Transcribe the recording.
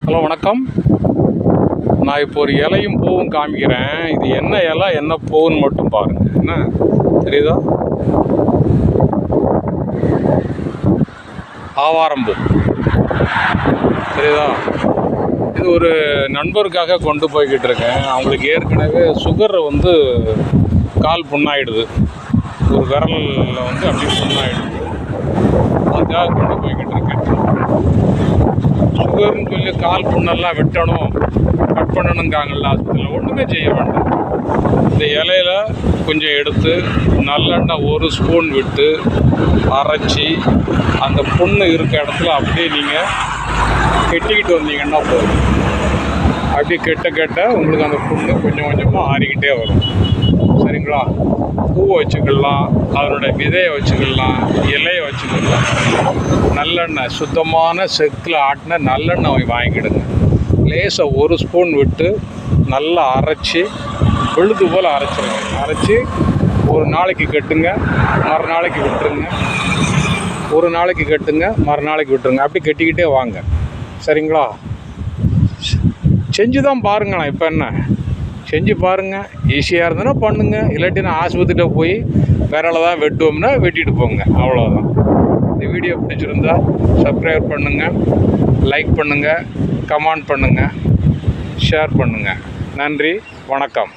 Hello வணக்கம். நான் இப்போ ஒரு இலையும் பூவும் காமிக்கிறேன். இது என்ன இலை என்ன பூவுன்னு மட்டும் பாருங்கள். என்ன தெரியுதா? ஆவாரம்பூ தெரியுதா? இது ஒரு நண்பருக்காக கொண்டு போய்கிட்டு இருக்கேன். அவங்களுக்கு ஏற்கனவே சுகர் கால் புண்ணாயிடுது. ஒரு விரலில் அப்படி புண்ணாயிடுது. அதுக்காக கொண்டு போய்கிட்டு இருக்கேன். சுகர்னு சொல்லி கால் புண்ணெல்லாம் வெட்டணும், கட் பண்ணணுங்காங்கல்ல, ஆஸ்பத்திரியில் ஒன்றுமே செய்ய வேண்டாம். இந்த இலையில கொஞ்சம் எடுத்து நல்லெண்ணெய் 1 ஸ்பூன் விட்டு அரைச்சி அந்த புண்ணு இருக்க இடத்துல அப்படியே நீங்கள் கெட்டிக்கிட்டு வந்தீங்கன்னா போதும். அப்படி கெட்ட உங்களுக்கு அந்த புண்ணு கொஞ்சம் கொஞ்சமாக ஆறிக்கிட்டே வரும். சரிங்களா? பூவை வச்சுக்கலாம், அதனுடைய விதையை வச்சுக்கலாம், இலையை வச்சுக்கலாம். நல்லெண்ணெய், சுத்தமான செக்கில் ஆட்டின நல்லெண்ணெய் வாங்கிக்கிடுங்க. லேசாக 1 ஸ்பூன் விட்டு நல்லா அரைச்சி விழுது போல் அரைச்சிருங்க. அரைச்சி ஒரு நாளைக்கு கட்டுங்க, மறுநாளைக்கு விட்டுருங்க. ஒரு நாளைக்கு கட்டுங்க, மறுநாளைக்கு விட்டுருங்க. அப்படி கட்டிக்கிட்டே வாங்க. சரிங்களா? செஞ்சு தான் பாருங்களேன். இப்போ என்ன செஞ்சு பாருங்கள். ஈஸியாக இருந்ததுன்னா பண்ணுங்கள். இல்லாட்டினா ஆஸ்பத்திரியில் போய் விரலை தான் வெட்டுவோம்னா வெட்டிட்டு போங்க. அவ்வளோதான். இந்த வீடியோ பிடிச்சிருந்தா சப்ஸ்கிரைப் பண்ணுங்கள், லைக் பண்ணுங்கள், கமெண்ட் பண்ணுங்கள், ஷேர் பண்ணுங்கள். நன்றி, வணக்கம்.